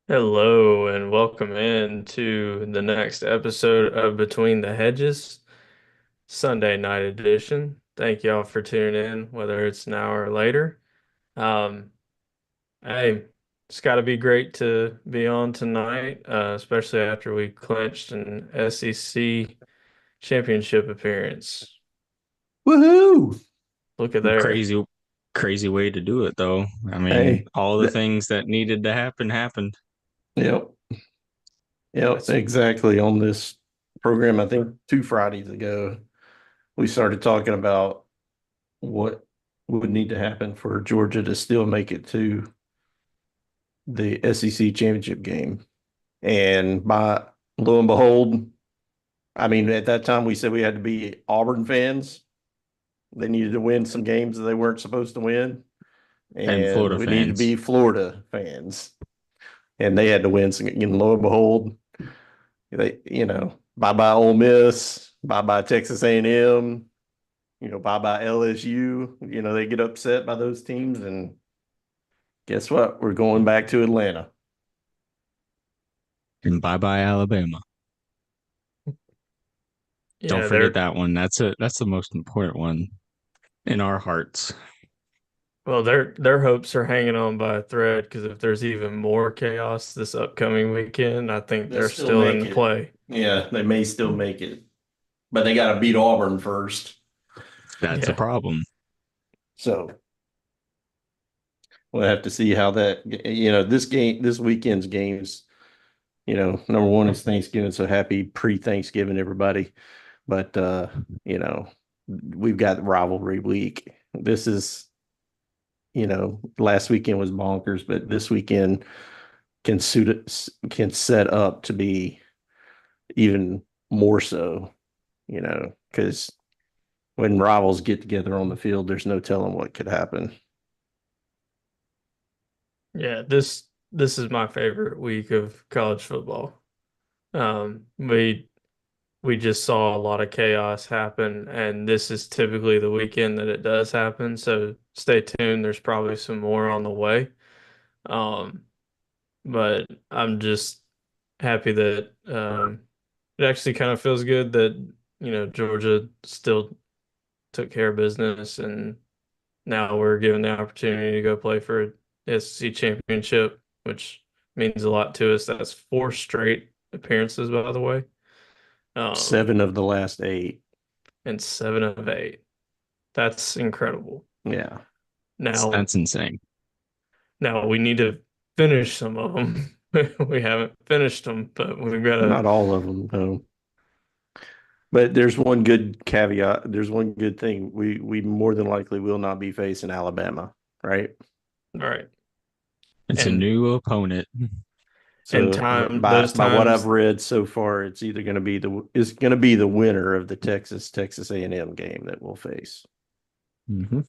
Hello and welcome in to the next episode of Between the Hedges, Sunday night edition. Thank y'all for tuning in, whether it's now or later. Um, hey, it's got to be great to be on tonight, especially after we clinched an SEC championship appearance. Woohoo! Look at there. Crazy, crazy way to do it, though. I mean, Hey, all the th- things that needed to happen happened. yep, yep, That's exactly. On this program, I think 2 Fridays ago, we started talking about what would need to happen for Georgia to still make it to the SEC championship game. And by lo and behold, I mean, at that time, we said we had to be Auburn fans. They needed to win some games that they weren't supposed to win. And And Florida we needed to fans, be Florida fans. And they had to win some, and lo and behold, bye bye Ole Miss, bye bye Texas A&M, bye bye LSU. They get upset by those teams, and guess what? We're going back to Atlanta. and bye bye Alabama. Don't yeah, forget that one. That's the most important one in our hearts. their hopes are hanging on by a thread because if there's even more chaos this upcoming weekend, I think They'll they're still still make in it. play. Yeah, they may still make it, but they got to beat Auburn first. That's a Yeah. problem. So we'll have to see how this weekend's games. Number one is Thanksgiving, so happy pre-Thanksgiving, everybody. But you know, we've got rivalry week. This is, last weekend was bonkers, but this weekend can set up to be even more so, because when rivals get together on the field, there's no telling what could happen. Yeah, this is my favorite week of college football. We just saw a lot of chaos happen, and this is typically the weekend that it does happen. So stay tuned. There's probably some more on the way. Um, but I'm just happy that it actually kind of feels good that Georgia still took care of business, and now we're given the opportunity to go play for a SEC championship, which means a lot to us. That's four straight appearances, by the way, um, 7 of the last 8. and seven of eight. That's incredible. Yeah. Now, That's insane. now we need to finish some of them. We haven't finished them, but we've got to. Not all of them, no. But there's one good caveat. There's one good thing. We more than likely will not be facing Alabama, right? All right, It's a and new opponent. So by those by what I've times, read so far, it's going to be the winner of the Texas A&M game that we'll face. Hmm.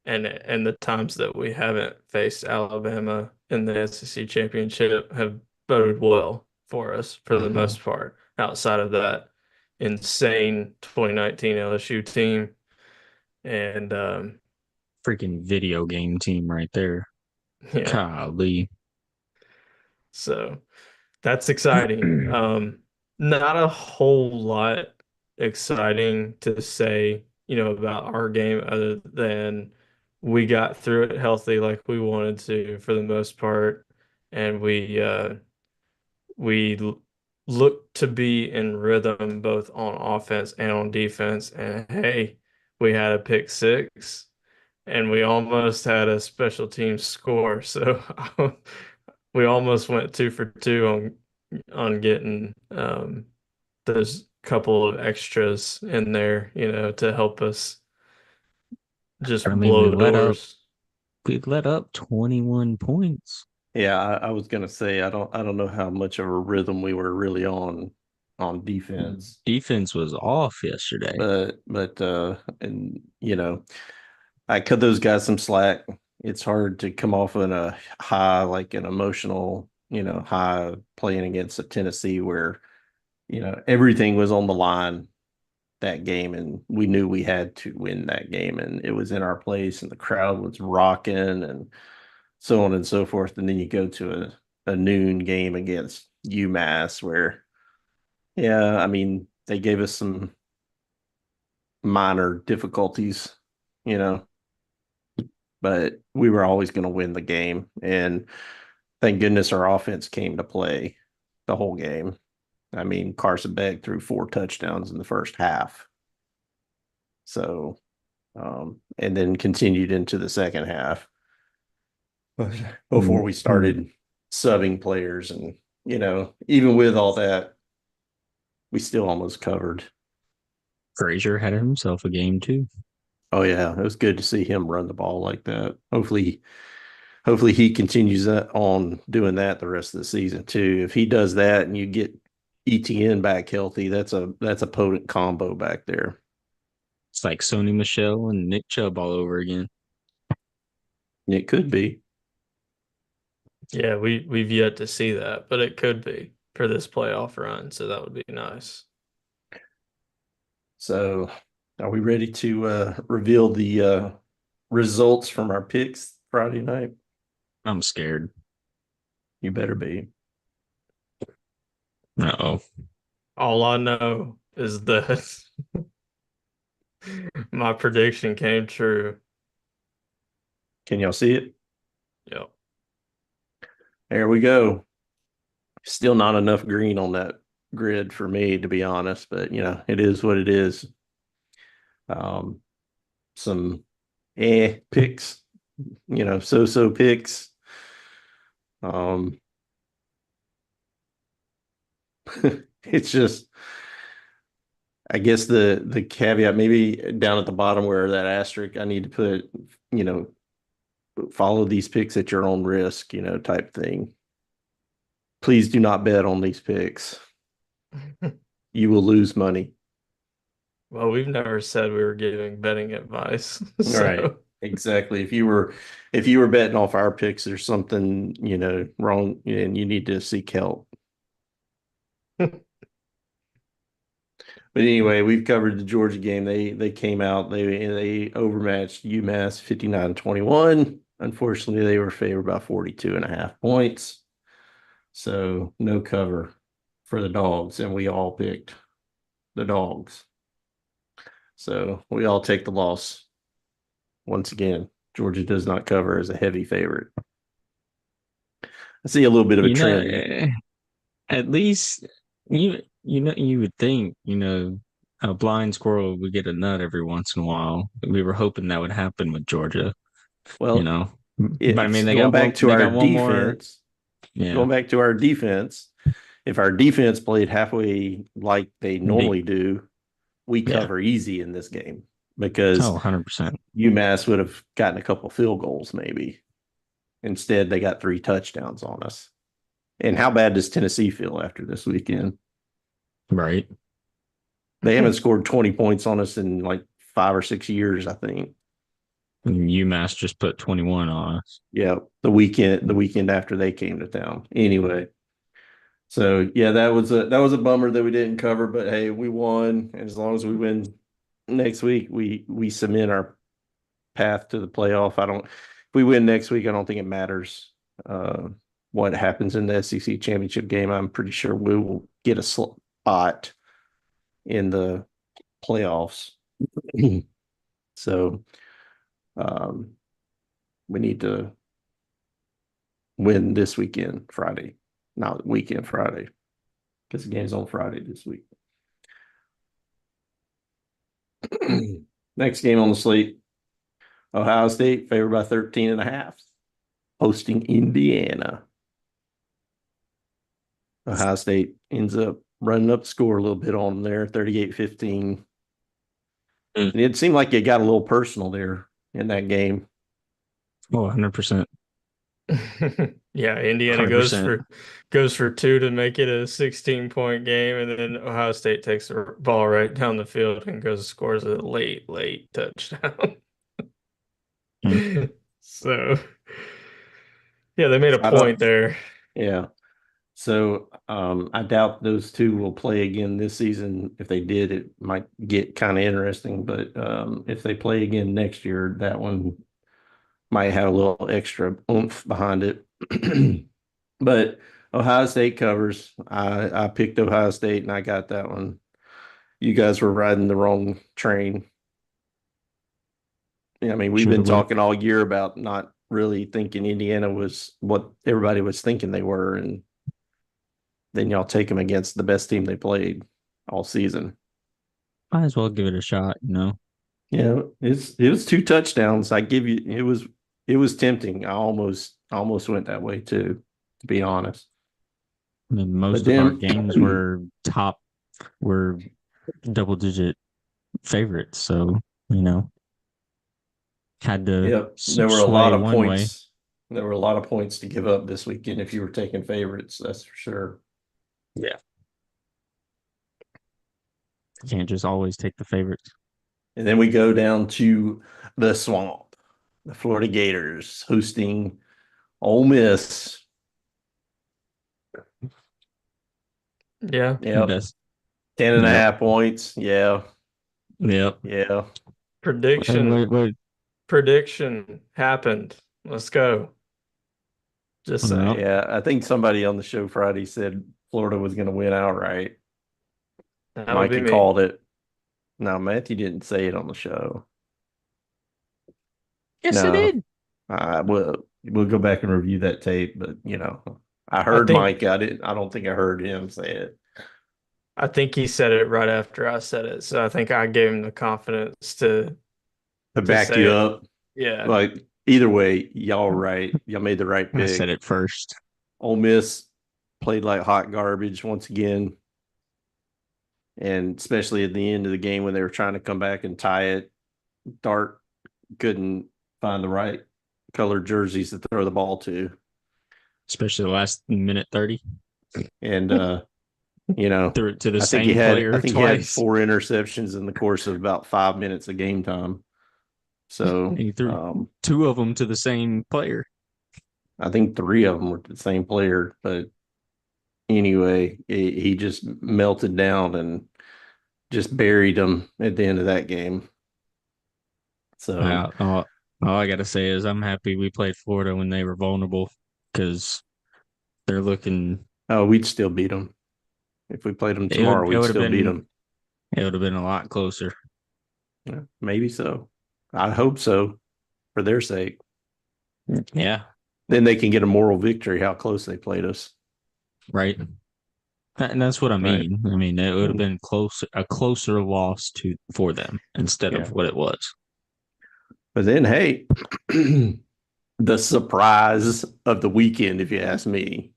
and the times that we haven't faced Alabama in the SEC championship have boded well for us for the Mhm. most part, outside of that insane 2019 LSU team. And Freaking video game team right there. yeah, Golly. so that's exciting. Not a whole lot exciting to say, about our game other than we got through it healthy like we wanted to for the most part, and we looked to be in rhythm both on offense and on defense. And hey, we had a pick six and we almost had a special team score. So we almost went two for two on getting those couple of extras in there, to help us just I mean, we blow let up doors. we let up 21 points. Yeah, I was gonna say I don't know how much of a rhythm we were really on defense, Defense was off yesterday. but and I cut those guys some slack. It's hard to come off in a high, like an emotional, high playing against a Tennessee where, everything was on the line that game and we knew we had to win that game and it was in our place and the crowd was rocking and so on and so forth. And then you go to a noon game against UMass where, yeah, I mean, they gave us some minor difficulties, you know, but we were always going to win the game. And thank goodness our offense came to play the whole game. I mean, Carson Beck threw 4 touchdowns in the first half. So, and then continued into the second half before we Mhm. started subbing players. And, even with all that, we still almost covered. Frazier had himself a game too. Oh yeah, it was good to see him run the ball like that. Hopefully he continues that on doing that the rest of the season too. If he does that and you get ETN back healthy, that's a potent combo back there. It's like Sony Michelle and Nick Chubb all over again. It could be. Yeah, we've yet to see that, but it could be for this playoff run, so that would be nice. So, are we ready to reveal the results from our picks Friday night? I'm scared. You better be. Uh-oh. All I know is that my prediction came true. Can y'all see it? Yep. There we go. Still not enough green on that grid for me, to be honest, but it is what it is. Um, some picks, so picks. Um, it's just, I guess the caveat maybe down at the bottom where that asterisk, I need to put, you know, follow these picks at your own risk, type thing. Please do not bet on these picks. You will lose money. Well, we've never said we were giving betting advice. Right. So, Exactly. If you were betting off our picks, there's something, wrong and you need to seek help. But anyway, we've covered the Georgia game. They came out, they overmatched UMass 59-21. Unfortunately, they were favored by 42 and a half points. So no cover for the dogs, and we all picked the dogs. So we all take the loss. Once again, Georgia does not cover as a heavy favorite. I see a little bit of a You know, trend. at least you would think, a blind squirrel would get a nut every once in a while. We were hoping that would happen with Georgia, you Well, know. But I mean it's going back to they our got one more. defense. Yeah. Going back to our defense, if our defense played halfway like they They, normally do, we yeah. cover easy in this game because Oh, 100%. UMass would have gotten a couple field goals maybe. Instead, they got 3 touchdowns on us. And how bad does Tennessee feel after this weekend? Right. They haven't scored 20 points on us in like 5 or 6 years, I think. And UMass just put 21 on us. Yeah, the weekend after they came to town. Anyway, so yeah, that was a bummer that we didn't cover, but hey, we won. And as long as we win next week, we cement our path to the playoff. If we win next week, I don't think it matters what happens in the SEC championship game. I'm pretty sure we will get a spot in the playoffs. So um, we need to win this weekend, Friday, not weekend Friday, because the game's on Friday this week. Next game on the slate, Ohio State favored by 13 and a half, hosting Indiana. Ohio State ends up running up the score a little bit on them there, 38-15. Mm. And it seemed like it got a little personal there in that game. Oh, 100%. yeah, Indiana goes 100%. for two to make it a 16-point game, and then Ohio State takes the ball right down the field and scores a late touchdown. Mm. So, yeah, they made a Shout out. point there. Yeah. So I doubt those two will play again this season. If they did, it might get kind of interesting. But if they play again next year, that one might have a little extra oomph behind it. But Ohio State covers. I picked Ohio State and I got that one. You guys were riding the wrong train. Yeah, I mean, we've Should been have would. talking all year about not really thinking Indiana was what everybody was thinking they were, and then y'all take them against the best team they played all season. Might as well give it a shot, you know. Yeah, it was 2 touchdowns. I give you it was tempting. I almost went that way too, to be honest. I mean, But most of our then games were double digit favorites, so you know, had to yep, there were a lot sway of one way. points. There were a lot of points to give up this weekend if you were taking favorites, that's for sure. Yeah. You can't just always take the favorites. And then we go down to the swamp, the Florida Gators hosting Ole Miss. Yeah. Yep. That's 10 and a yep. half points. Yeah. Yep. Yeah. Prediction. Wait. Prediction happened. Let's go. Just Yep. saying. Yeah. I think somebody on the show Friday said Florida was going to win outright. That would be Mikey me. called it. No, Matthew didn't say it on the show. Yes, it No. did. We'll go back and review that tape, but I I heard think Mike. I don't think I heard him say it. I think he said it right after I said it. So I think I gave him the confidence To to back say you it. up. Yeah. Like either way, y'all right. Y'all made the right I said pick. it first. Ole Miss played like hot garbage once again. And especially at the end of the game when they were trying to come back and tie it, Dart couldn't find the right colored jerseys to throw the ball to. Especially the last minute 30. And Threw it to the I think same I player think he had twice. 4 interceptions in the course of about 5 minutes of game time. So He threw two of them to the same player. I think 3 of them were the same player, but anyway, he just melted down and just buried them at the end of that game. So, All I got to say is I'm happy we played Florida when they were vulnerable because they're looking. oh, we'd still beat them if we played them It tomorrow. would it We'd would have still beat been them. it would have been a lot closer, Yeah, maybe so. I hope so for their sake. yeah, Then they can get a moral victory how close they played us. right. And that's what I Right. mean. I mean, it would have been a closer loss for them instead Yeah. of what it was. But then, hey, the surprise of the weekend, if you ask me,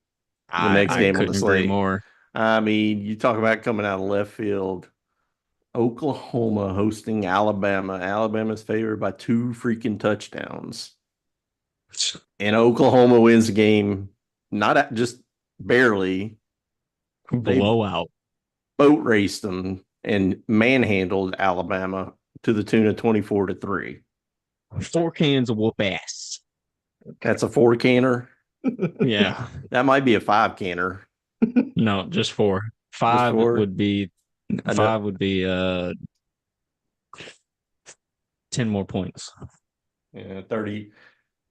the next I game on the couldn't agree slate. more. I mean, you talk about coming out of left field. Oklahoma hosting Alabama. Alabama's favored by 2 freaking touchdowns. And Oklahoma wins the game, not just barely. They Blowout. boat raced them and manhandled Alabama to the tune of 24-3. 4 cans of whoop ass. That's a 4 canner. Yeah. That might be a 5 canner. No, just 4. Just Five 4. would be I know. 10 more points. Yeah,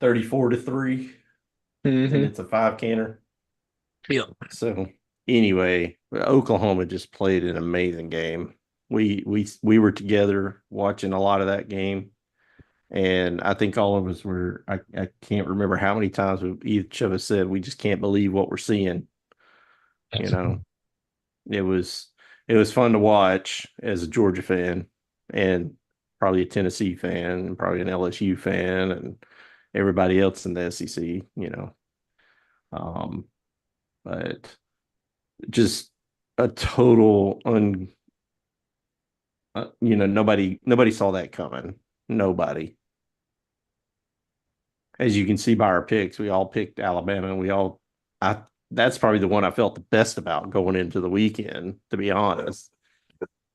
34-3. And it's a 5 canner. Yeah. So anyway, Oklahoma just played an amazing game. We were together watching a lot of that game. And I think all of us were, I can't remember how many times each of us said, we just can't believe what we're seeing. You know, it was fun to watch as a Georgia fan and probably a Tennessee fan and probably an LSU fan and everybody else in the SEC. But just a total nobody saw that coming. Nobody. As you can see by our picks, we all picked Alabama and that's probably the one I felt the best about going into the weekend, to be honest.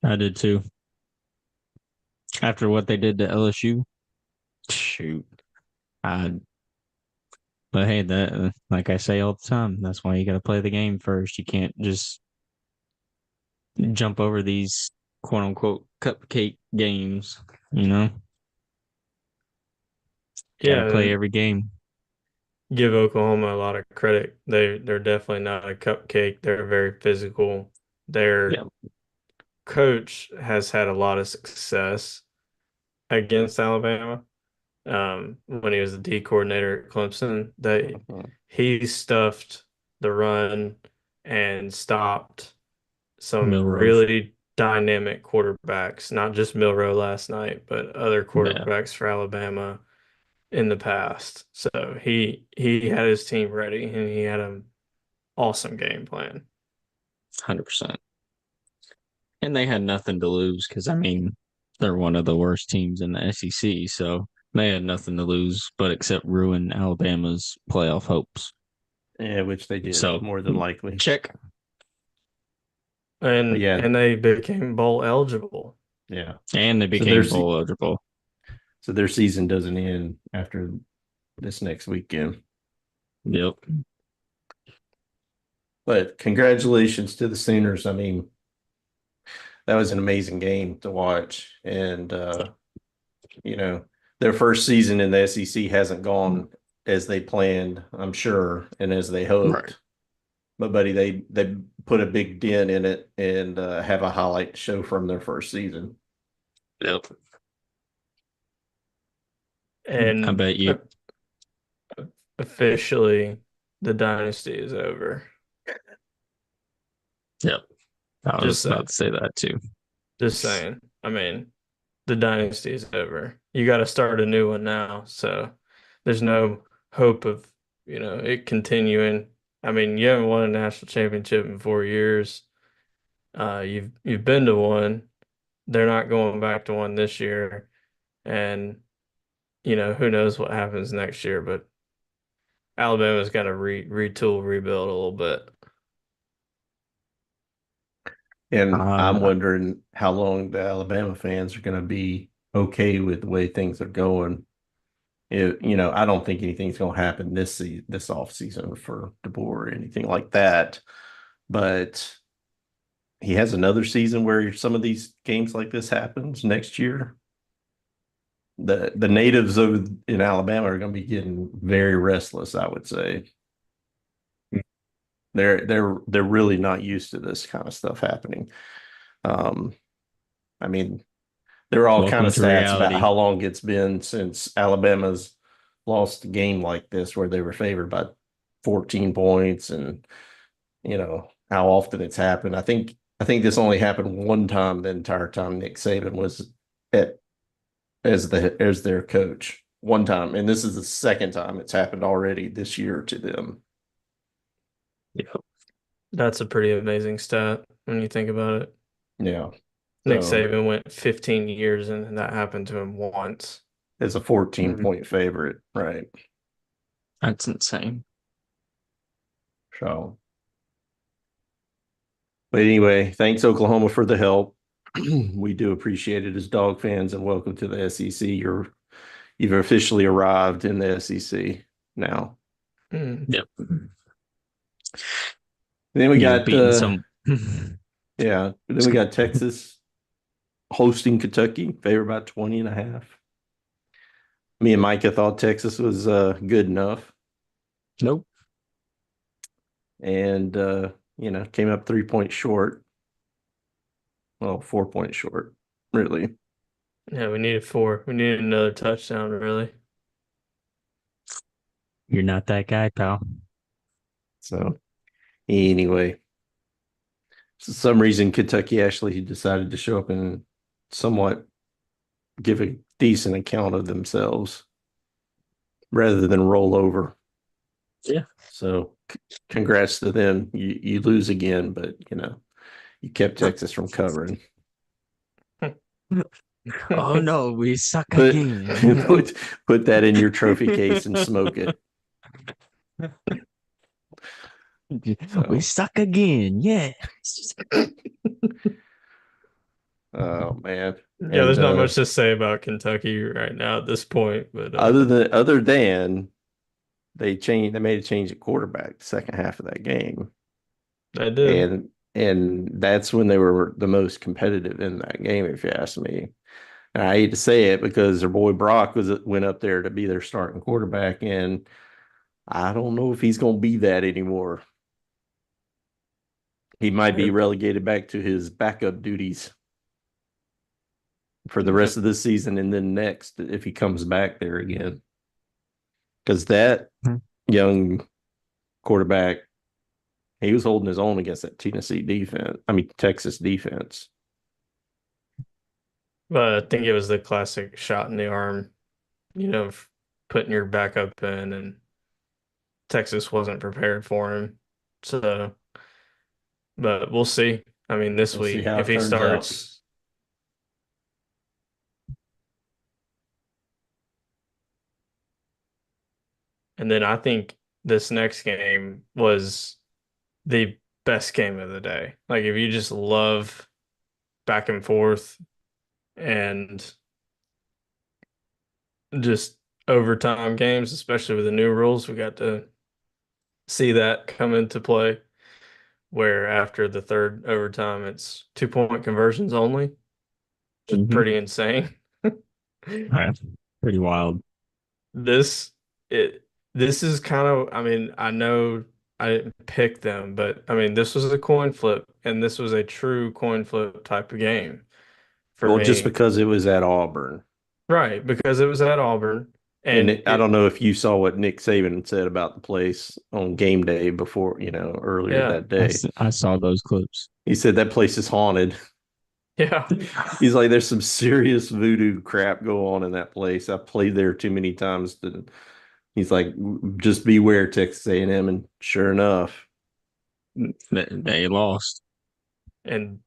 I did too. After what they did to LSU, shoot. But hey, that like I say all the time, that's why you got to play the game first. You can't just jump over these quote unquote cupcake games. You know, got to Yeah, play every game. give Oklahoma a lot of credit. They're definitely not a cupcake. They're very physical. Yeah. Their coach has had a lot of success against Alabama. When he was the D coordinator at Clemson, that Mhm. he stuffed the run and stopped some Milrose. really dynamic quarterbacks, not just Milrow last night, but other Yeah. quarterbacks for Alabama in the past. So he had his team ready and he had an awesome game plan. 100%. And they had nothing to lose because, I mean, they're one of the worst teams in the SEC. So they had nothing to lose but except ruin Alabama's playoff hopes. Yeah, which they did So more than likely. check. But yeah, And they became bowl eligible. yeah. And they So their became bowl eligible. so their season doesn't end after this next weekend. Yep. But congratulations to the Sooners. I mean, that was an amazing game to watch. And you know, their first season in the SEC hasn't gone as they planned, I'm sure, and as they Right. hoped. But buddy, they put a big dent in it and have a highlight show from their first season. Yep. I And bet you. officially the dynasty is over. Yep. I Just was saying. about to say that too. Just saying. I mean, the dynasty is over. You got to start a new one now. So there's no hope of, it continuing. I mean, you haven't won a national championship in 4 years. You've been to one. They're not going back to one this year. And, who knows what happens next year, but Alabama's got to retool, rebuild a little bit. And I'm Uh, wondering how long the Alabama fans are going to be okay with the way things are going. I don't think anything's going to happen this off season for DeBoer or anything like that. But he has another season where some of these games like this happens next year. The natives in Alabama are going to be getting very restless, I would say. They're really not used to this kind of stuff happening. Um, I mean, there are all kind welcome of to stats about reality. how long it's been since Alabama's lost a game like this where they were favored by 14 points, and how often it's happened. I think this only happened one time the entire time Nick Saban was at as their coach. One time, and this is the second time it's happened already this year to them. Yep. That's a pretty amazing stat when you think about it. Yeah. Nick So Saban went 15 years and that happened to him once. as a 14 Mhm. point favorite, right? That's insane. So, but anyway, thanks Oklahoma for the help. We do appreciate it as dog fans, and welcome to the SEC. You've officially arrived in the SEC now. Mm. Yep. Then we You're got beating some. yeah, then we got Texas hosting Kentucky, favored by 20 and a half. Me and Micah thought Texas was good enough, Nope. and came up 3 points short. Well, 4 points short, really. Yeah, we needed four. We needed another touchdown, really. You're not that guy, pal. So anyway, for some reason Kentucky actually decided to show up and somewhat give a decent account of themselves rather than roll over. Yeah. So congrats to them. You lose again, but you kept Texas from covering. Oh no, we suck Put again. put that in your trophy case and smoke it. We So, suck again. Yes. oh man. Yeah, And there's not much to say about Kentucky right now at this point, but other than they made a change at quarterback the second half of that game. I did. And that's when they were the most competitive in that game, if you ask me. And I hate to say it because their boy Brock went up there to be their starting quarterback, and I don't know if he's going to be that anymore. He might be relegated back to his backup duties for the rest of this season and then next if he comes back there again. Because that young quarterback, he was holding his own against that Texas defense. But I think it was the classic shot in the arm, putting your backup in, and Texas wasn't prepared for him. So, but we'll see. I mean, this We'll see week, how if it he turns out. starts, and then I think this next game was the best game of the day. Like, if you just love back and forth and just overtime games, especially with the new rules, we got to see that come into play where after the third overtime, it's 2-point conversions only, which is Mm-hmm. pretty insane. Right. Pretty wild. This it this is kind of, I mean, I know I didn't pick them, but I mean, this was a coin flip, and this was a true coin flip type of game for Well, just me. because it was at Auburn. Right, because it was at Auburn, and I don't it know if you saw what Nick Saban said about the place on game day before, earlier yeah, that day. I saw those clips. He said that place is haunted. yeah. He's like, there's some serious voodoo crap go on in that place. I played there too many times. He's like, just beware, Texas A&M. And sure enough, They lost. And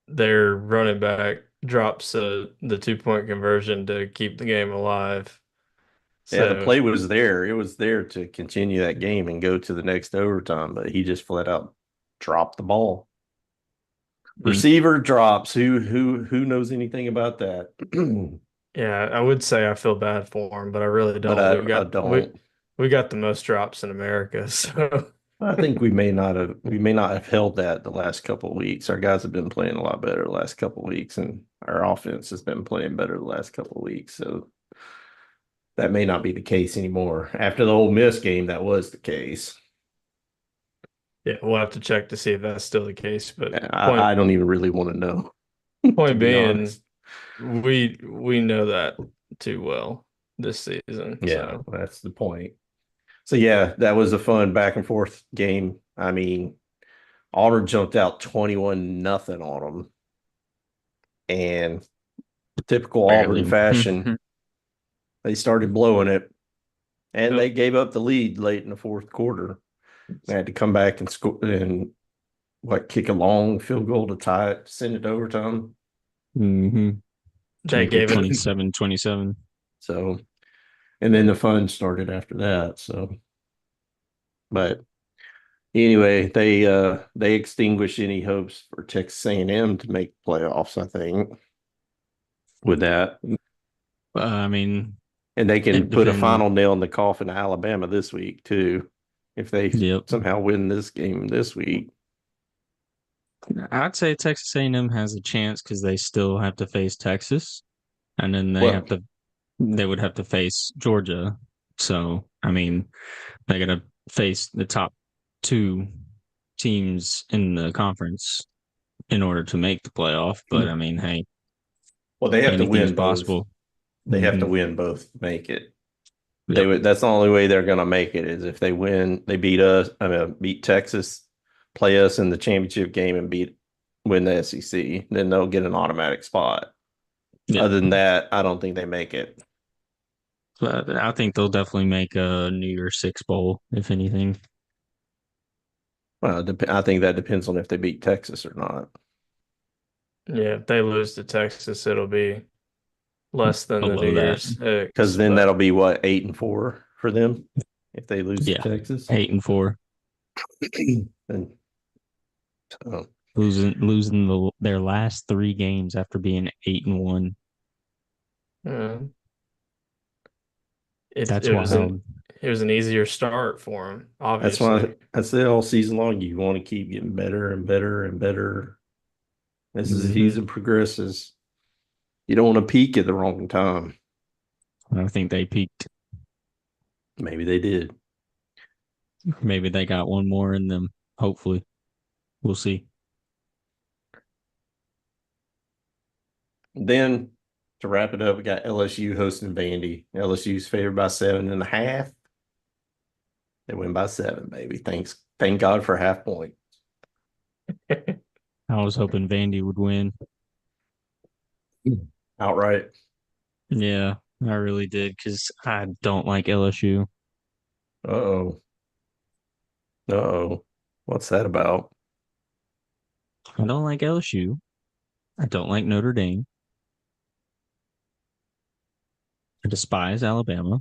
their running back drops the 2-point conversion to keep the game alive. yeah, the So play was there. It was there to continue that game and go to the next overtime, but he just flat out dropped the ball. Mm. Receiver drops. Who knows anything about that? yeah, I would say I feel bad for him, but I really But don't. I don't. We got the most drops in America, so I think we may not have held that the last couple of weeks. Our guys have been playing a lot better the last couple of weeks, and our offense has been playing better the last couple of weeks. So that may not be the case anymore. After the Ole Miss game, that was the case. yeah, we'll have to check to see if that's still the case. But I don't even really want to know, to point be being, honest. we know that too well this season. Yeah, So that's the point. So yeah, that was a fun back and forth game. I mean, Auburn jumped out 21-0 on them, and typical Auburn Barely. fashion, they started blowing it, and yep. they gave up the lead late in the fourth quarter. They had to come back and score and kick a long field goal to tie it, send it to overtime. Mm-hmm. To They make it gave it 27-27. So, and then the fun started after that. So, but anyway, they extinguished any hopes for Texas A&M to make playoffs, I think, with that. I mean, And they it can put a depends. final nail in the coffin to Alabama this week too, if they Yep. somehow win this game this week. I'd say Texas A&M has a chance because they still have to face Texas, and then Well, they would have to face Georgia. So, I mean, they got to face the top two teams in the conference in order to make the playoff. But I mean, hey, they have to anything's win both. possible. They have to Mm-hmm. win both to make it. They Yep. would. That's the only way they're going to make it is if they win. They beat us. Beat Texas, play us in the championship game, and win the SEC. Then they'll get an automatic spot. Yep. Other than that, I don't think they make it. But I think they'll definitely make a New Year's Six bowl, if anything. Well, I think that depends on if they beat Texas or not. Yeah, if they lose to Texas, it'll be less than the New Below that. Year's Because Six. then But that'll be what 8-4 for them if they lose to Yeah. Texas. 8-4. And so, Losing their last three games after being 8-1. uh, it That's it was an wild. it was an easier start for him, that's why obviously. I say all season long you want to keep getting better and better and better as the Mm-hmm. season progresses. You don't want to peak at the wrong time. I think they peaked. Maybe they did. Maybe they got one more in them. Hopefully. We'll see. Then to wrap it up, we got LSU hosting Vandy. LSU's favored by 7.5. They win by 7, baby. Thank God for half point. I was hoping Vandy would win. Outright. Yeah, I really did because I don't like LSU. Uh-oh. Uh-oh. What's that about? I don't like LSU. I don't like Notre Dame. I despise Alabama.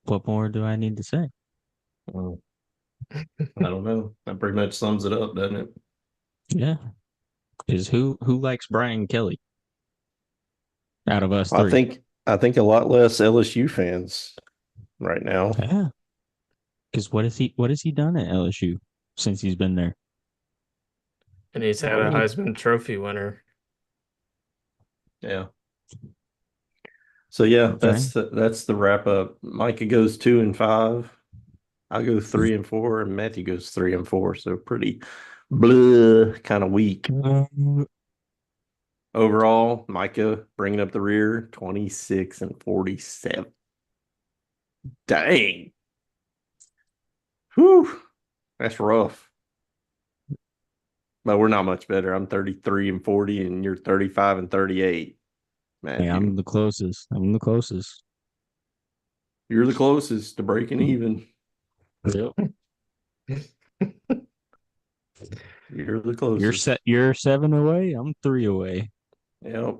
What more do I need to say? I don't know. That pretty much sums it up, doesn't it? Yeah. Is who likes Brian Kelly out of us I three? think I think a lot less LSU fans right now. Yeah. Because what has he done at LSU since he's been there? And he's had a Oh, Heisman Trophy winner. yeah. So yeah, Okay. that's the wrap up. Micah goes 2-5. I go 3-4, and Matthew goes 3-4. So pretty blah kind of weak. Overall, Micah bringing up the rear 26-47. Dang. Whew. That's rough. But we're not much better. I'm 33-40, and you're 35-38, Hey, Matthew. I'm the closest. I'm the closest. You're the closest to breaking even. Yep. You're the closest. You're 7 away. I'm 3 away. Yep.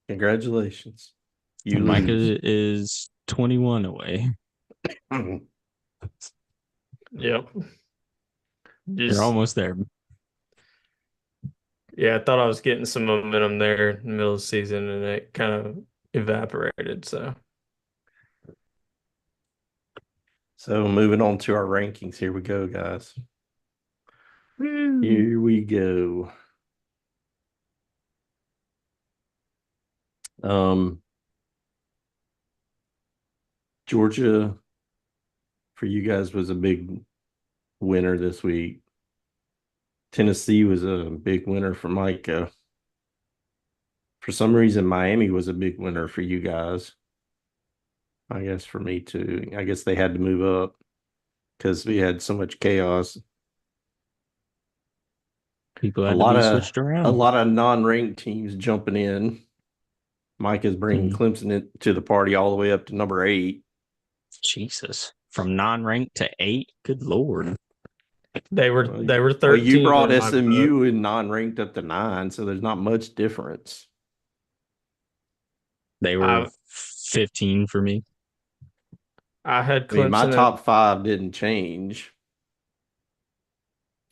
Congratulations. You And lose. Micah is 21 away. Yep. You're Just almost there. yeah, I thought I was getting some momentum there in the middle of the season and it kind of evaporated. So So moving on to our rankings. Here we go, guys. Woo. Here we go. Um, Georgia for you guys was a big winner this week. Tennessee was a big winner for Micah. For some reason, Miami was a big winner for you guys. I guess for me too. I guess they had to move up because we had so much chaos. People A had to lot be of switched a around. lot of non-ranked teams jumping in. Mike is bringing Hmm. Clemson to the party all the way up to number 8. Jesus. From non-ranked to 8? Good Lord. They were Well, they were well, you 13 brought in my book. SMU in non-ranked up to 9, so there's not much difference. They were I 15 for me. I had I mean, my Clemson at top 5 didn't change.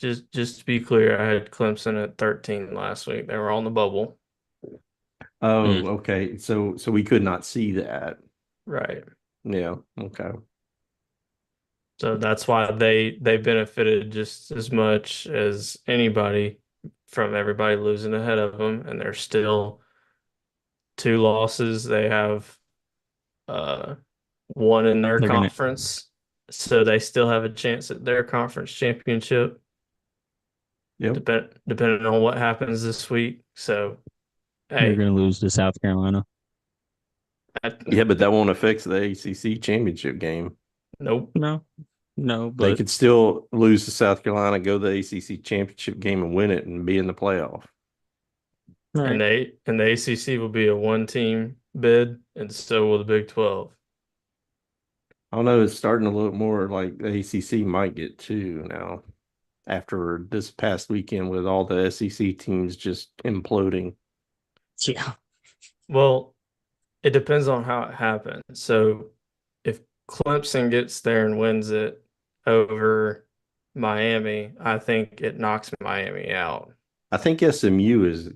just to be clear, I had Clemson at 13 last week. They were on the bubble. Hmm. Oh, okay. So we could not see that. Right. Yeah. Okay. So that's why they benefited just as much as anybody from everybody losing ahead of them, and they're still 2 losses. They have uh one in their They're gonna conference, so they still have a chance at their conference championship, Yep. depending on what happens this week. So they're hey, gonna lose to South Carolina. I, Yeah, but that won't affect the ACC championship game. nope. No, no, They but could still lose to South Carolina, go to the ACC championship game and win it and be in the playoff. all And right. the ACC will be a one-team bid, and so will the Big 12. I don't know. It's starting to look more like the ACC might get 2 now after this past weekend with all the SEC teams just imploding. Yeah. Well, it depends on how it happens. So if Clemson gets there and wins it over Miami, I think it knocks Miami out. I think SMU has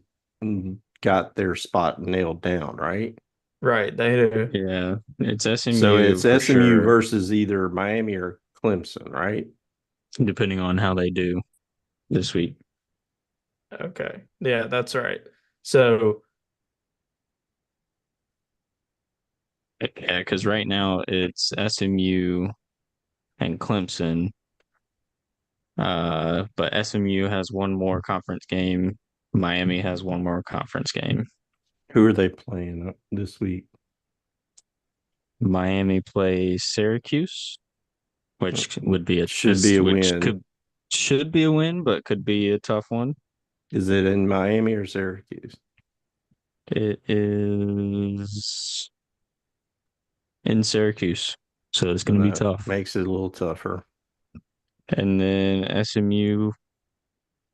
got their spot nailed down, right? Right, they do. Yeah. It's So SMU it's for SMU sure, versus either Miami or Clemson, right? depending on how they do this week. Okay. Yeah, that's right. So Yeah, because right now it's SMU and Clemson. But SMU has one more conference game. Miami has one more conference game. Who are they playing this week? Miami plays Syracuse, which would be Should be a which win. could should be a win, but could be a tough one. Is it in Miami or Syracuse? It is in Syracuse, so it's So going to be that tough. makes it a little tougher. And then SMU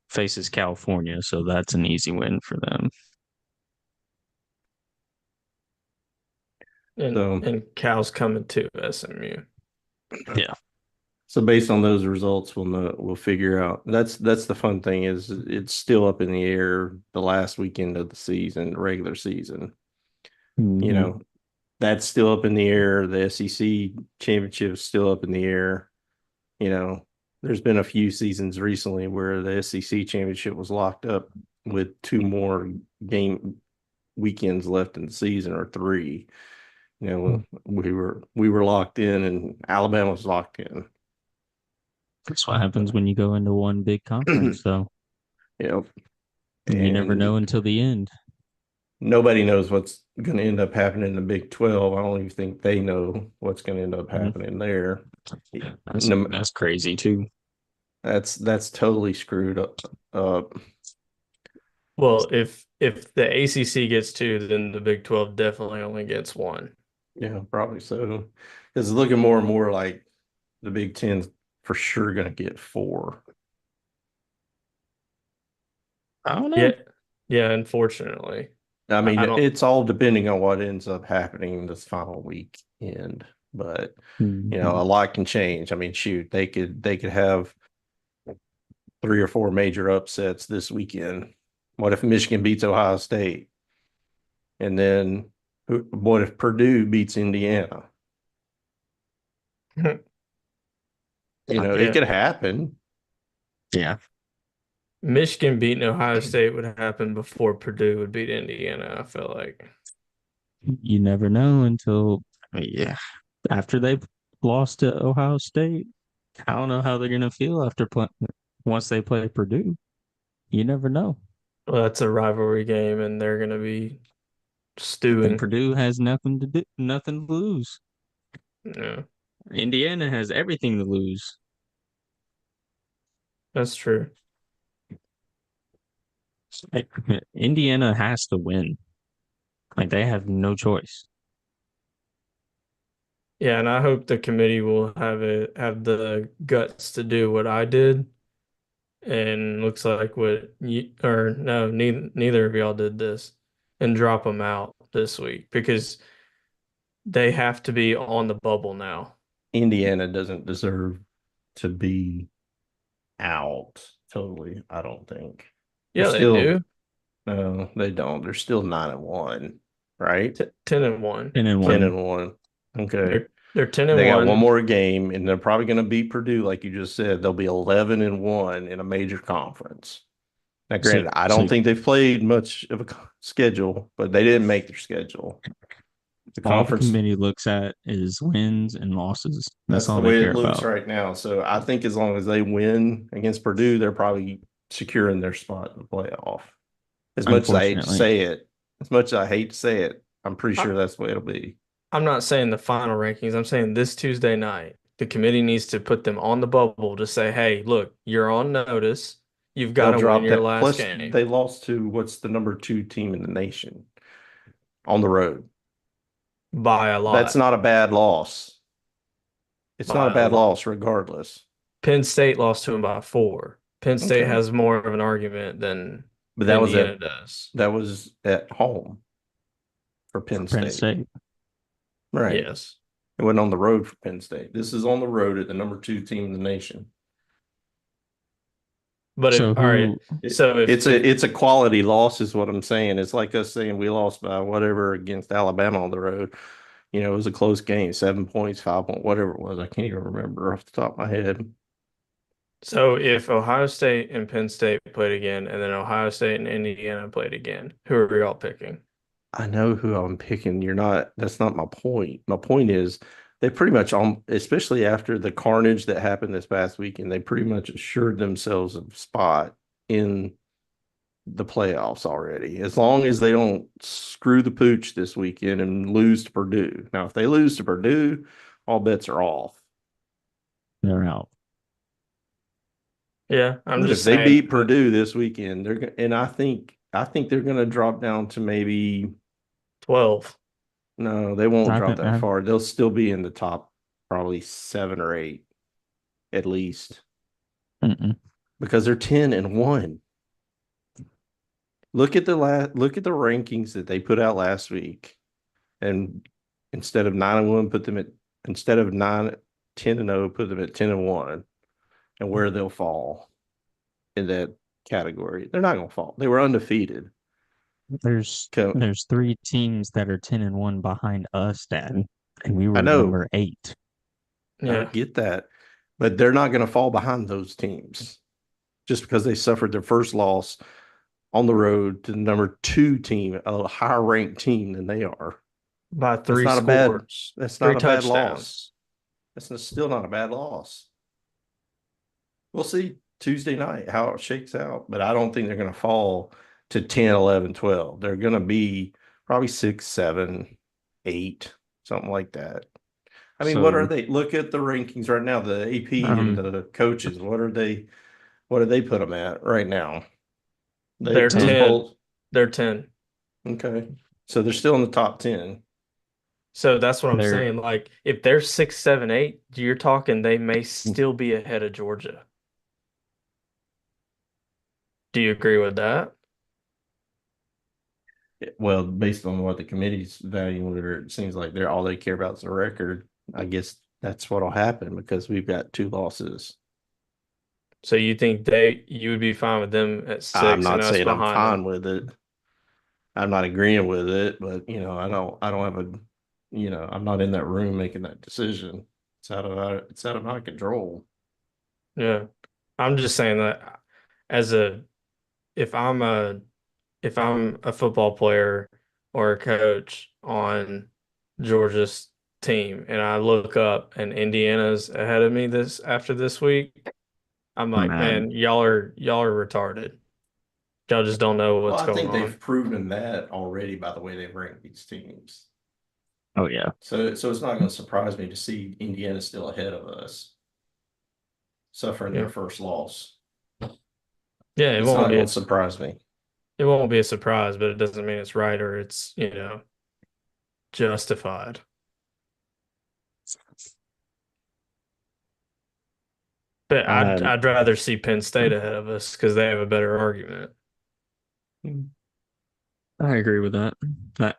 faces California, so that's an easy win for them. And So Cal's coming to SMU. Yeah. So based on those results, we'll know, we'll figure out. That's the fun thing is it's still up in the air the last weekend of the season, regular season. You Mhm. know, that's still up in the air. The SEC championship is still up in the air. You know, there's been a few seasons recently where the SEC championship was locked up with two more game weekends left in the season or three. You know, we were locked in and Alabama was locked in. That's what happens when you go into one big conference, though. Yep. You never know And until the end. nobody knows what's going to end up happening in the Big 12. I don't even think they know what's going to end up Mhm. happening there. That's No, that's crazy too. that's totally screwed up. Well, if the ACC gets two, then the Big 12 definitely only gets one. Yeah, probably so. It's looking more and more like the Big Ten's for sure going to get four. I don't know. Yeah, yeah. Unfortunately, I mean, I don't. it's all depending on what ends up happening this final weekend, but a Mhm. lot can change. I mean, shoot, they could have three or four major upsets this weekend. What if Michigan beats Ohio State? And then what if Purdue beats Indiana? It Yeah, could happen. Yeah, Michigan beating Ohio State would happen before Purdue would beat Indiana. I feel like. you never know until yeah after they lost to Ohio State. I don't know how they're gonna feel after once they play Purdue. You never know. Well, that's a rivalry game, and they're gonna be And stewing. Purdue has nothing to do, nothing to lose. Yeah, Indiana has everything to lose. that's true. Like, Indiana has to win. Like they have no choice. Yeah, and I hope the committee will have the guts to do what I did. And looks like what you or no, neither of y'all did this and drop them out this week because they have to be on the bubble now. Indiana doesn't deserve to be out totally, I don't think. They're Yeah, they still, do. no, they don't. They're still 9-1, right? T 10-1. 10 10-1. and 1. Okay. They're 10 and They got one 1. more game, and they're probably going to beat Purdue, like you just said. They'll be 11-1 in a major conference. Now, So, granted, I don't so think they've played much of a schedule, but they didn't make their schedule. The all the conference, committee looks at is wins and losses. That's that's all the they way care it looks about. right now. So I think as long as they win against Purdue, they're probably securing their spot in the playoff. As much as I hate to Unfortunately, say it, as much as I hate to say it, I'm pretty I, sure that's the way it'll be. I'm not saying the final rankings. I'm saying this Tuesday night, the committee needs to put them on the bubble to say, hey, look, you're on notice. You've got They'll to win drop your that. last Plus, game they lost to what's the number two team in the nation on the road. by a That's lot. not a bad loss. It's not By a a bad lot. loss, regardless. Penn State lost to him by 4. Penn State Okay, has more of an argument than but Indiana does. that was at home for for Penn Penn State, State. right? Yes. It went on the road for Penn State. This is on the road at the number two team in the nation. But So if all right, who so if It's a quality loss, is what I'm saying. It's like us saying we lost by whatever against Alabama on the road. It was a close game, 7 points, 5 points, whatever it was. I can't even remember off the top of my head. if Ohio State and Penn State played again, and then Ohio State and Indiana played again, who are y'all picking? I know who I'm picking. That's not my point. My point is they pretty much especially after the carnage that happened this past weekend, they pretty much assured themselves a spot in the playoffs already. As long as they don't screw the pooch this weekend and lose to Purdue. Now, if they lose to Purdue, all bets are off. They're out. Yeah, I'm But if just they saying beat Purdue this weekend, and I think they're going to drop down to maybe 12. no, they won't I drop think that far. They'll still be in the top probably 7 or 8 at least mm-mm. because they're 10-1. Look at the rankings that they put out last week, and instead of 9-1, put them at instead of 10-0, put them at 10-1, and where they'll fall in that category. They're not going to fall. They were undefeated. There's 3 teams that are 10-1 behind us, Dad, and we I were know, number 8. I Yeah, get that, but they're not going to fall behind those teams just because they suffered their first loss on the road to the number 2 team, a higher ranked team than they are. by That's three not a bad. scores, That's three not a bad touchdowns. loss. Still not a bad loss. We'll see Tuesday night how it shakes out, but I don't think they're going to fall to 10, 11, 12. They're going to be probably 6, 7, 8, something like that. I mean, what are So they? Look at the rankings right now. The AP and um the coaches. What are they? What do they put them at right now? They They're those 10. 10. polls. They're 10. Okay, so they're still in the top 10. So that's what I'm They're saying. Like, if they're 6, 7, 8, you're talking they may still be ahead of Georgia. Do you agree with that? Well, based on what the committee's valuing, it seems like they're all they care about is the record. I guess that's what'll happen because we've got 2 losses. So you think you would be fine with them at I'm 6 and not us saying I'm behind them? fine with it. I'm not agreeing with it, but I don't have I'm not in that room making that decision. It's out of my control. Yeah. I'm just saying that as a if I'm a if I'm a football player or a coach on Georgia's team and I look up and Indiana's ahead of me this after this week, I'm like, mad. man, y'all are retarded. Y'all just don't know Well, what's I going think on. they've proven that already by the way they've ranked these teams. Oh yeah. So it's not going to surprise me to see Indiana still ahead of us, suffering their Yeah. first loss. Yeah, It's not going to surprise me. it won't be a surprise, but it doesn't mean it's right or it's, justified. But I'd I I'd rather see Penn State ahead of us because they have a better argument. I agree with that.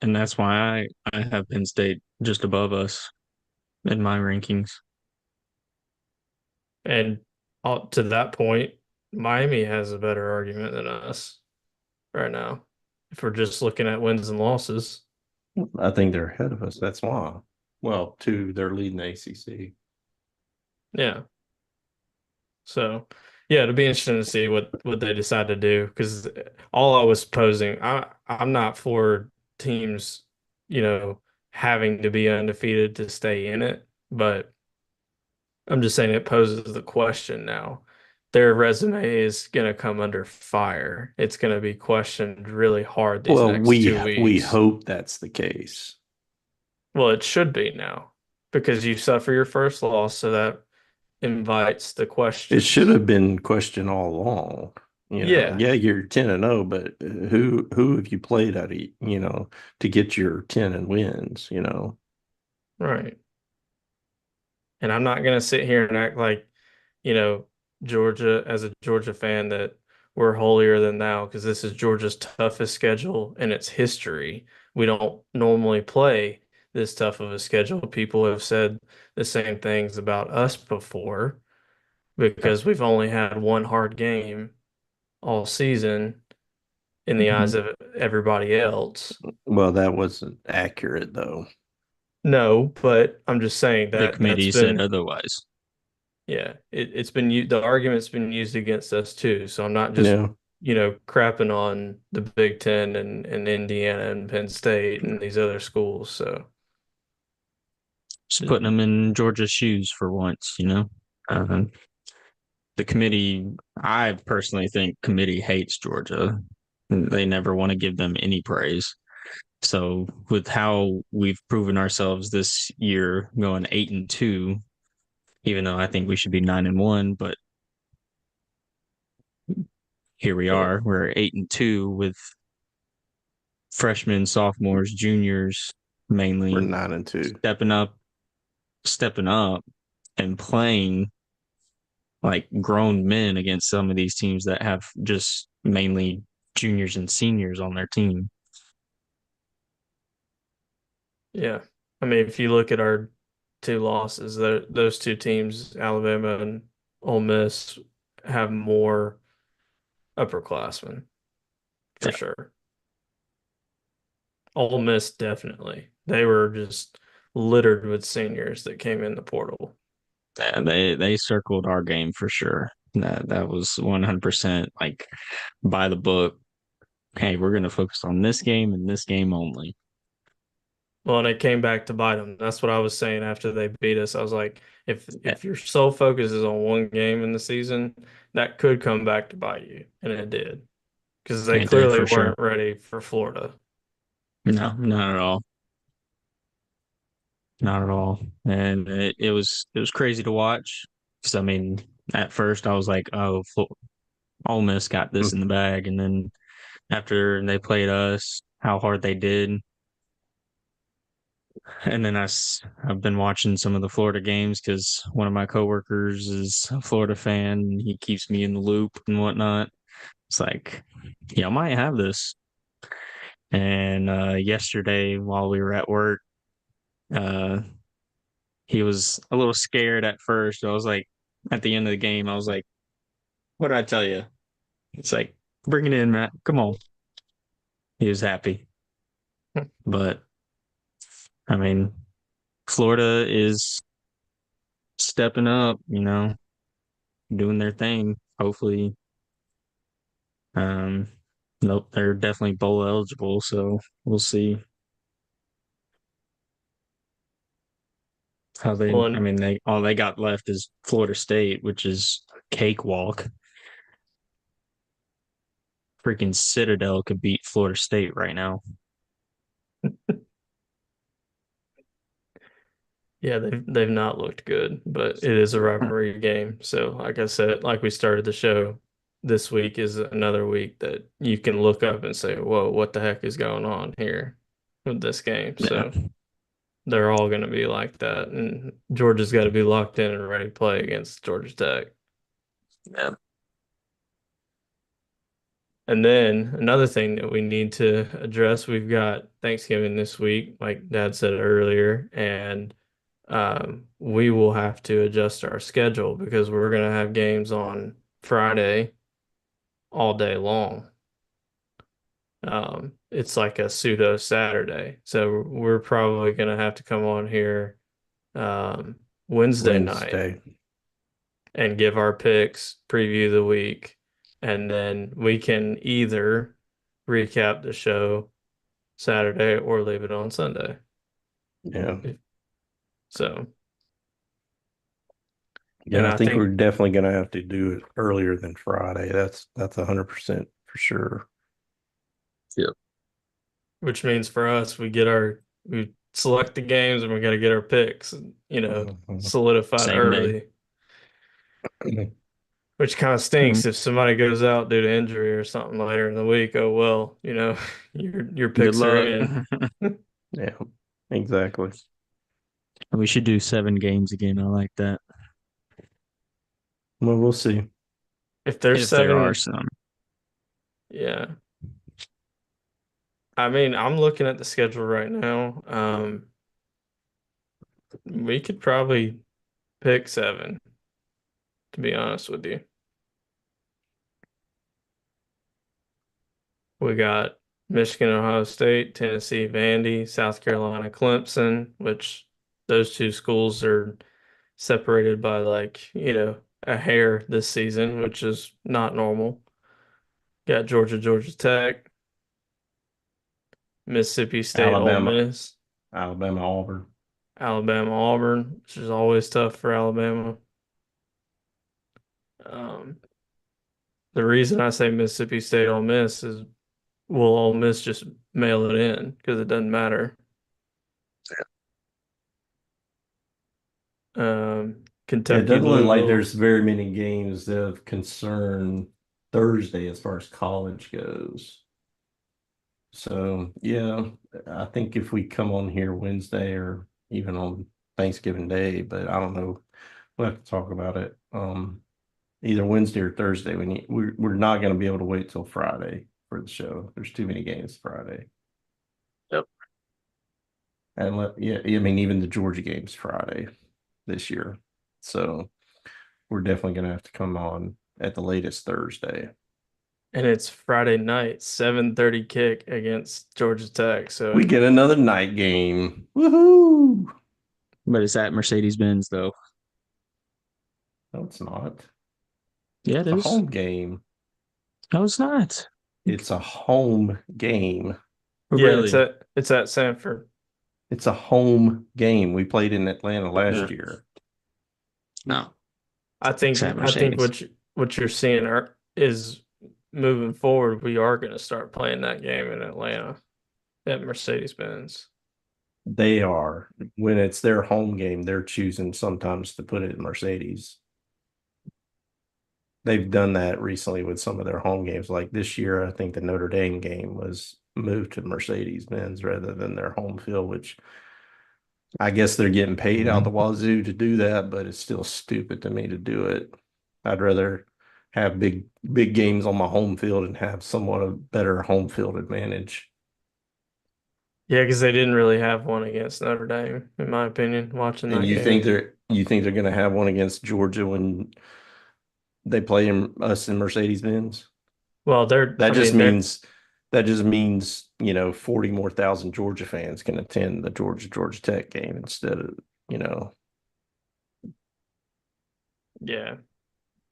And that's why I have Penn State just above us in my rankings. And to that point, Miami has a better argument than us right now. If we're just looking at wins and losses. I think they're ahead of us. That's why. Well, 2, they're leading the ACC. Yeah. So, yeah, it'll be interesting to see what they decide to do because all I was posing, I'm not for teams, you know, having to be undefeated to stay in it, but I'm just saying it poses the question now. Their resume is going to come under fire. It's going to be questioned really hard these Well, next two we weeks. hope that's the case. Well, it should be now because you suffer your first loss, so that invites the It should questions. have been questioned all along. Yeah, Yeah, you're 10-0, but who have you played at, to get your 10 and wins? right. And I'm not going to sit here and act like, you know, Georgia, as a Georgia fan, that we're holier than thou because this is Georgia's toughest schedule in its history. We don't normally play this tough of a schedule. People have said the same things about us before because we've only had one hard game all season in the eyes Mhm. of everybody else. Well, that wasn't accurate though. No, but I'm just saying The that that's committee said been, otherwise. yeah, it's been the argument's been used against us too. So I'm not just Yeah. crapping on the Big Ten and Indiana and Penn State and these other schools. So Just putting them in Georgia's shoes for once, you know. Uh, the committee, I personally think committee hates Georgia. They never want to give them any praise. So with how we've proven ourselves this year, going 8-2, even though I think we should be 9-1, but here we well, are. We're 8-2 with freshmen, sophomores, juniors, We're mainly 9-2. stepping up and playing like grown men against some of these teams that have just mainly juniors and seniors on their team. yeah. I mean, if you look at our two losses, those two teams, Alabama and Ole Miss, have more upperclassmen for Yeah, sure. Ole Miss definitely. They were just littered with seniors that came in the portal. they circled our game for sure. That was 100% like by the book. Hey, we're going to focus on this game and this game only. Well, and it came back to bite them. That's what I was saying after they beat us. I was like, if Yeah, if your sole focus is on one game in the season, that could come back to bite you, and it did because they it did clearly for sure. weren't ready for Florida. No, not at all. Not at all. And it was crazy to watch. Because I mean, at first I was like, oh, Ole Miss got this in the bag, and then after they played us, how hard they did, and then I've been watching some of the Florida games because one of my coworkers is a Florida fan. And he keeps me in the loop and whatnot. It's like, yeah, I might have this. And yesterday, while we were at work, uh, he was a little scared at first. I was like, at the end of the game, I was like, what did I tell you? It's like, bring it in, Matt. Come on. He was happy. But I mean, Florida is stepping up, doing their thing. Hopefully, um, nope, they're definitely bowl eligible. So we'll see how Well, I and mean, all they got left is Florida State, which is a cakewalk. Freaking Citadel could beat Florida State right now. yeah, they've not looked good, but it is a rivalry game. So, like I said, like we started the show, this week is another week that you can look up and say, "Whoa, what the heck is going on here with this game?" Yeah, So they're all going to be like that, and Georgia's got to be locked in and ready to play against Georgia Tech. yeah, And then another thing that we need to address, we've got Thanksgiving this week, like Dad said earlier, and we will have to adjust our schedule because we're going to have games on Friday all day long. It's like a pseudo Saturday. So we're probably going to have to come on here Wednesday night Wednesday. and give our picks, preview the week, and then we can either recap the show Saturday or leave it on Sunday. Yeah. So, and Yeah, I I think we're think definitely gonna have to do it earlier than Friday. That's 100% for sure. yeah. which means for us, we select the games and we got to get our picks, Mhm. solidified Same day. early, which kind of stinks if somebody goes out due to injury or something later in the week. Oh well, your Good picks are luck. in. Yeah, exactly. We should do 7 games again. I like that. Well, we'll see. If there's If there are seven, some. yeah. I mean, I'm looking at the schedule right now. We could probably pick seven, to be honest with you. We got Michigan, Ohio State, Tennessee, Vandy, South Carolina, Clemson, which those two schools are separated by like, a hair this season, which is not normal. Got Georgia, Georgia Tech, Mississippi State, Ole Alabama, Miss, Alabama, Auburn. Alabama, Auburn, which is always tough for Alabama. Um, the reason I say Mississippi State, Ole Miss is will Ole Miss just mail it in because it doesn't matter. Yeah, it Kentucky, doesn't look like Louisville. there's very many games of concern Thursday as far as college goes. So yeah, I think if we come on here Wednesday or even on Thanksgiving Day, but I don't know, we'll have to talk about it. Either Wednesday or Thursday. We're not going to be able to wait till Friday for the show. There's too many games Friday. Yep. And yeah, I mean even the Georgia game's Friday this year. So we're definitely going to have to come on at the latest Thursday. And it's Friday night, 7:30 kick against Georgia Tech. We So get another night game. Woohoo! But it's at Mercedes-Benz, though. No, it's not. Yeah, it It's a is. home game. No, it's not. It's a home game. yeah, Really? it's at Sanford. It's a home game. We played in Atlanta Yeah. last year. No, I it's at think Mercedes. what you're seeing is moving forward. We are going to start playing that game in Atlanta at Mercedes-Benz. They are. When it's their home game, they're choosing sometimes to put it in Mercedes. They've done that recently with some of their home games. Like this year, I think the Notre Dame game was moved to Mercedes-Benz rather than their home field, which I guess they're getting paid out the wazoo to do that, but it's still stupid to me to do it. I'd rather have big games on my home field and have somewhat of better home field advantage. Yeah, because they didn't really have one against Notre Dame, in my opinion, watching And that game. you think they're going to have one against Georgia when they play us in Mercedes-Benz? Well, That I just mean, means that just means, 40 more thousand Georgia fans can attend the Georgia Tech game instead of, you know, yeah,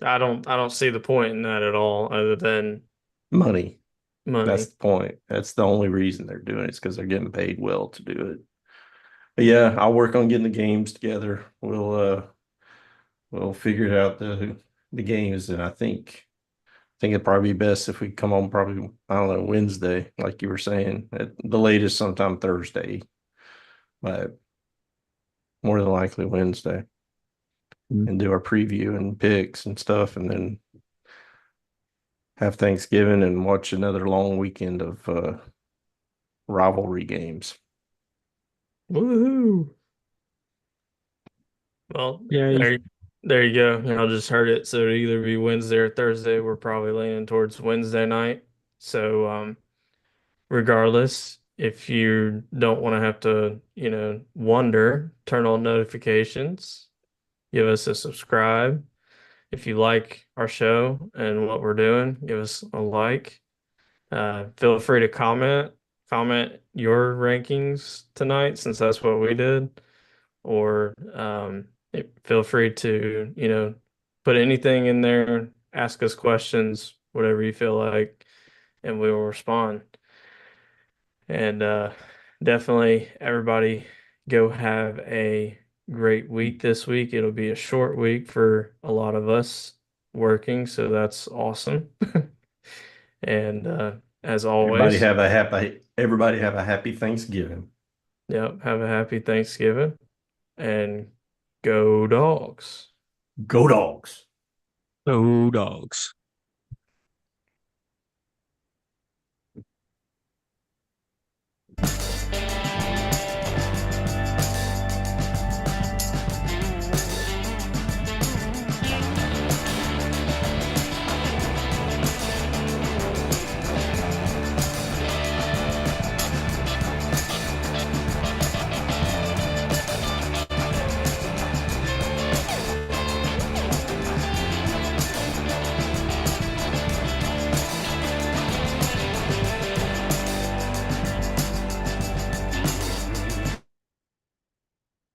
I don't see the point in that at all, other than money. That's money. the point. That's the only reason they're doing it is because they're getting paid well to do it. But yeah, I'll work on getting the games together. We'll figure it out the games, and I think it'd probably be best if we come on probably, I don't know, Wednesday, like you were saying, at the latest sometime Thursday, but more than likely Wednesday, Mm. and do our preview and picks and stuff, and then have Thanksgiving and watch another long weekend of rivalry games. Woohoo! Well, Yeah, there you go. I just heard it. So it'll either be Wednesday or Thursday. We're probably leaning towards Wednesday night. So regardless, if you don't want to have to, wonder, turn on notifications, give us a subscribe. If you like our show and what we're doing, give us a like. Feel free to comment your rankings tonight since that's what we did, or feel free to, put anything in there, ask us questions, whatever you feel like, and we will respond. And definitely, everybody go have a great week this week. It'll be a short week for a lot of us working, so that's awesome. And as always, Everybody have a happy Thanksgiving. yep, have a happy Thanksgiving and go dogs. Go dogs. go dogs.